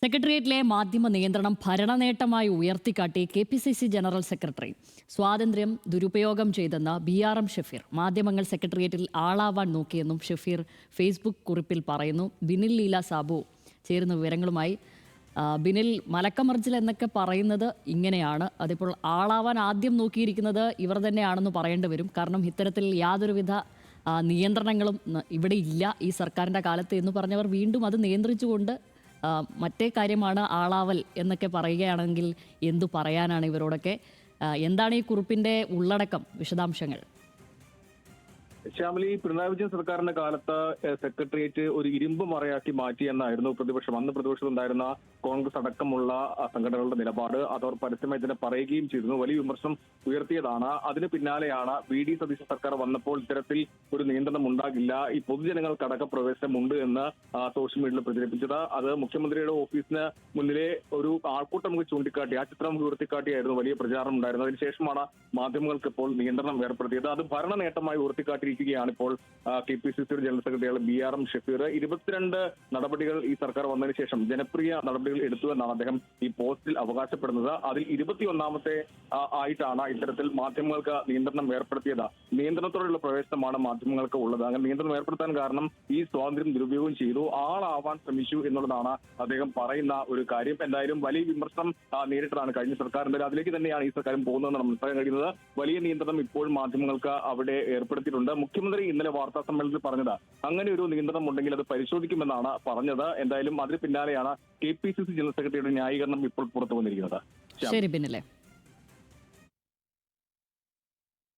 സെക്രട്ടേറിയറ്റിലെ മാധ്യമ നിയന്ത്രണം ഭരണനേട്ടമായി ഉയർത്തിക്കാട്ടി KPCC general secretary സ്വാതന്ത്ര്യം ദുരുപയോഗം ചെയ്തെന്ന് BRM ഷഫീർ. മാധ്യമങ്ങൾ സെക്രട്ടേറിയറ്റിൽ ആളാവാൻ നോക്കിയെന്നും ഷഫീർ ഫേസ്ബുക്ക് കുറിപ്പിൽ പറയുന്നു. ബിനിൽ ലീല സാബു ചേരുന്ന വിവരങ്ങളുമായി. ബിനിൽ, മലക്കമർജിൽ എന്നൊക്കെ പറയുന്നത് ഇങ്ങനെയാണ്. അതിപ്പോൾ ആളാവാൻ ആദ്യം നോക്കിയിരിക്കുന്നത് ഇവർ തന്നെയാണെന്ന് പറയേണ്ടി വരും. കാരണം ഇത്തരത്തിൽ യാതൊരുവിധ നിയന്ത്രണങ്ങളും ഇവിടെ ഇല്ല ഈ സർക്കാരിൻ്റെ കാലത്ത് എന്ന് പറഞ്ഞവർ വീണ്ടും അത് നിയന്ത്രിച്ചുകൊണ്ട് മറ്റേ കാര്യമാണ് ആളാവൽ എന്നൊക്കെ പറയുകയാണെങ്കിൽ എന്തു പറയാനാണ് ഇവരോടൊക്കെ? എന്താണ് ഈ കുറിപ്പിന്റെ ഉള്ളടക്കം, വിശദാംശങ്ങൾ? ശ്യാമലി, പിണറായി വിജയൻ സർക്കാരിന്റെ കാലത്ത് സെക്രട്ടേറിയറ്റ് ഒരു ഇരുമ്പ് മറയാക്കി മാറ്റി എന്നായിരുന്നു പ്രതിപക്ഷം. അന്ന് പ്രതിപക്ഷത്തുണ്ടായിരുന്ന കോൺഗ്രസ് അടക്കമുള്ള സംഘടനകളുടെ നിലപാട്. അതവർ പരസ്യമായി തന്നെ പറയുകയും ചെയ്തിരുന്നു. വലിയ വിമർശനം ഉയർത്തിയതാണ്. അതിന് പിന്നാലെയാണ് VD സതീശൻ സർക്കാർ വന്നപ്പോൾ ഇത്തരത്തിൽ ഒരു നിയന്ത്രണം ഉണ്ടാകില്ല, ഈ പൊതുജനങ്ങൾക്കടക്ക പ്രവേശനമുണ്ട് എന്ന് സോഷ്യൽ മീഡിയയിൽ പ്രചരിപ്പിച്ചത്. അത് മുഖ്യമന്ത്രിയുടെ ഓഫീസിന് മുന്നിലെ ഒരു ആൾക്കൂട്ടം ചൂണ്ടിക്കാട്ടി, ആ ചിത്രം ഉയർത്തിക്കാട്ടിയായിരുന്നു വലിയ പ്രചാരണം ഉണ്ടായിരുന്നത്. അതിനുശേഷമാണ് മാധ്യമങ്ങൾക്ക് ഇപ്പോൾ നിയന്ത്രണം ഏർപ്പെടുത്തിയത്. അത് ഭരണ നേട്ടമായി ഉയർത്തിക്കാട്ടിയിരിക്കുകയാണ് ഇപ്പോൾ KPCC general secretary BRM Shafeer. 22 നടപടികൾ ഈ സർക്കാർ വന്നതിന് ശേഷം ജനപ്രിയ നടപടികൾ എടുത്തു എന്നാണ് അദ്ദേഹം ഈ പോസ്റ്റിൽ അവകാശപ്പെടുന്നത്. അതിൽ 21ാമത്തെ ആയിട്ടാണ് ഇത്തരത്തിൽ മാധ്യമങ്ങൾക്ക് നിയന്ത്രണം ഏർപ്പെടുത്തിയത്. നിയന്ത്രണത്തോടുള്ള പ്രവേശനമാണ് മാധ്യമങ്ങൾക്ക് ഉള്ളത്. അങ്ങനെ നിയന്ത്രണം ഏർപ്പെടുത്താൻ കാരണം ഈ സ്വാതന്ത്ര്യം ദുരുപയോഗം ചെയ്തു, ആളാവാൻ ശ്രമിച്ചു എന്നുള്ളതാണ് അദ്ദേഹം പറയുന്ന ഒരു കാര്യം. എന്തായാലും വലിയ വിമർശനം നേരിട്ടതാണ് കഴിഞ്ഞ സർക്കാരിന്റെ. അതിലേക്ക് തന്നെയാണ് ഈ സർക്കാരും പോകുന്നതെന്ന് മനസ്സിലാക്കാൻ കഴിയുന്നത്. വലിയ നിയന്ത്രണം ഇപ്പോൾ മാധ്യമങ്ങൾക്ക് അവിടെ ഏർപ്പെടുത്തിയിട്ടുണ്ട്. മുഖ്യമന്ത്രി ഇന്നലെ വാർത്താ സമ്മേളനത്തിൽ പറഞ്ഞത് അങ്ങനെ ഒരു നിയന്ത്രണം ഉണ്ടെങ്കിൽ അത് പരിശോധിക്കുമെന്നാണ് പറഞ്ഞത്. എന്തായാലും അതിന് പിന്നാലെയാണ് KPCC ജനറൽ സെക്രട്ടറിയുടെ ന്യായീകരണം ഇപ്പോൾ പുറത്തു വന്നിരിക്കുന്നത്. ശരി ബിനിലെ.